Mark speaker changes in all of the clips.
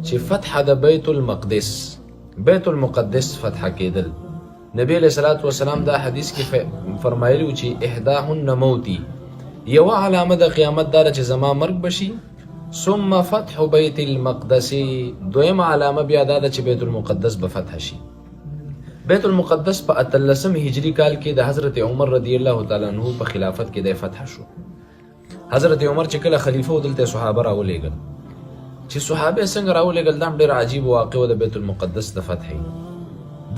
Speaker 1: چې فتح د بیت المقدس فتح کېدل، نبی علیہ الصلوۃ والسلام دا حدیث کې فرمایلی چې احداهن موتی، یو علامه د قیامت دا چې زما مرګ بشي، ثم فتح بیت المقدس، دویم علامه بیا دا چې بیت المقدس به فتح شي. بیت المقدس په 13 هجری کال کې د حضرت عمر رضی الله تعالی عنہ په خلافت کې د فتح شو. حضرت عمر چې کله خلیفہ ودلته صحابه راولېږل، چې صحابه څنګه راولېږل دا ډېر عجیب واقعه د بیت المقدس د فتح.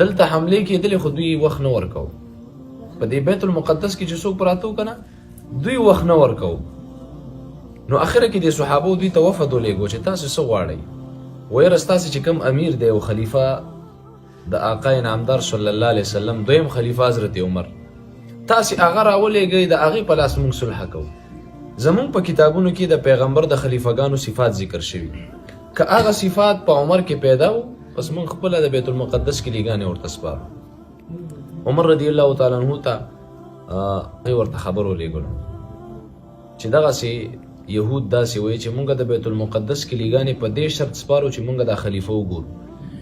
Speaker 1: دلته حمله کېدلې خو دوی وخت نه ورکو، په دې بیت المقدس کې چې څوک پراتو کنه دوی وخت نه ورکو. نو اخره کې د صحابه دوی ته وفد ولېږو چې تاسو څه غواړئ؟ وایي رستاسې چې کوم امیر دی او خلیفہ د آقا نامدار صلی الله علیه وسلم دویم خلیفہ حضرت عمر، تاسې هغه راولېږئ، د هغې په لاس موږ صلح کوو. زمونږ په کتابونو کې د پیغمبر د خلیفګانو صفات ذکر شوي، که هغه صفات په عمر کې پیدا و پس موږ خپله د بیت المقدس کې لیګانې ورته سپارو. عمر رضی الله تعالی عنہ ته ورته خبر ولېږلو چې دغسې یهود داسې وایي چې موږ د بیت المقدس کې لیګانې په دې شرط سپارو چې موږ د خلیفه وګورو،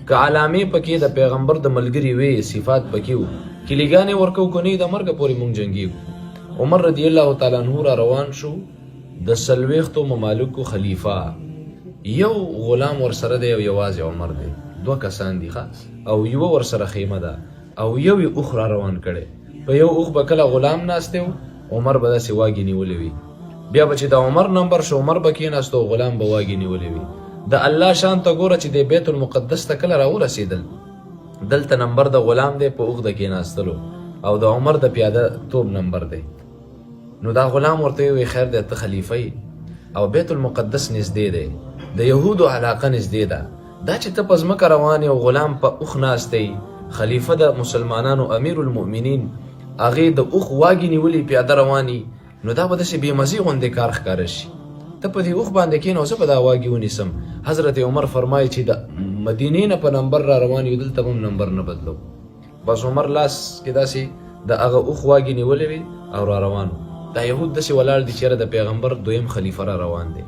Speaker 1: که علامې پکې د پیغمبر د ملګري وي، صفات پکې وو، چې لیګانې ورکو که نه د مرګه پورې موږ جنګېږو. عمر رضی الله تعالی عنہ را روان شو، د 40 ممالکو خلیفہ، یو غلام ورسره دی او یوازې عمر دی، 2 کسان دي او یو ورسره خیمه ده او یو یې اوښ را روان کړی. په یو اوښ به کله غلام ناستی و، عمر به داسې واګې نیولې وي، بیا به چې د عمر نمبر شو عمر به کېناست او غلام به واګې نیولې وي. د الله شان ته ګوره چې د بیت المقدس ته کله راورسېدل، دلته نمبر د غلام دی په اوښ د کېناستلو او د عمر د پیاده توب نمبر دی. نو دا غلام ورته وی خیر دی ته خلیفه او بیت المقدس نږدې دی، د یهودو علاقه نږدې ده، دا چې ته په ځمکه روان او غلام په اوښ ناستی، خلیفه د مسلمانانو امیر المؤمنین هغې د اوښ واګې نیولې پیاده رواني، نو دا به داسې بېمزې غوندې کار ښکاره شي. ته په دې اوښ باندې کښېنه زه به دا واګې ونیسم. حضرت عمر فرمایي چې د مدینې نه په نمبر را روان یو، دلته به هم نمبر نه بدلو. بس عمر لاس کې داسې د هغه اوښ واګې نیولې وې او را روان و. دا یهود داسې ولاړ دي چې یاره د پیغمبر دویم خلیفه را روان دی.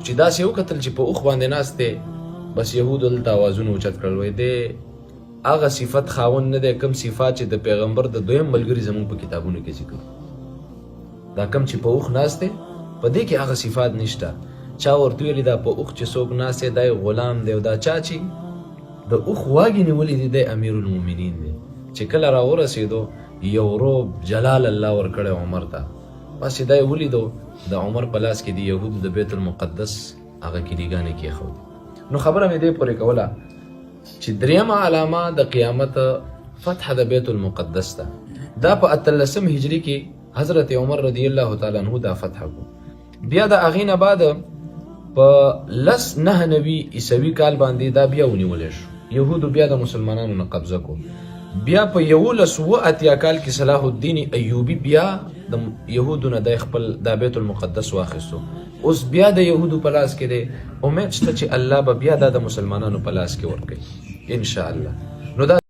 Speaker 1: چې داسې وکتل چې په اوښ باندې ناست دی، بس یهودو دلته اوازونه اوچت کړل، وایي دی هغه صفت خاوند نه دی کوم صفات چې د پیغمبر د دویم ملګري زموږ په کتابونو کې ذکر، دا کم چې په اوښ ناست دی په دې کې هغه صفات نشته. چا ورته ویلي دا په اوښ چې څوک ناست دی دا غلام دی، او دا چا چې د اوښ واګې نیولې دي دی امیر المؤمنین دی. چې کله راورسېدو یو روب جلال الله ورکړی عمر ته، بس چې دا یې ولیدو د عمر په لاس کې د یهودو د بیت المقدس هغه کلیګانې کېښودې. نو خبره مې دې پورې کوله چې درېیمه علامه د قیامت فتح د بیت المقدس ده. دا په 13 هجري کې حضرت عمر رضی الله تعالی عنہ دا فتح کو. بیا د هغې نه بعد په 1990 عیسوي کال باندې دا بیا ونیولی شو، یهودو بیا د مسلمانانو نه قبضه کو. بیا په 1180 کال کې صلاح الدین ایوبي بیا د یهودو نه د خپل د بیت المقدس واخیستو. اوس بیا د یهودو په لاس کې دی، امید شته چې الله به بیا دا د مسلمانانو په لاس کې ورکوي ان شاء الله. نو دا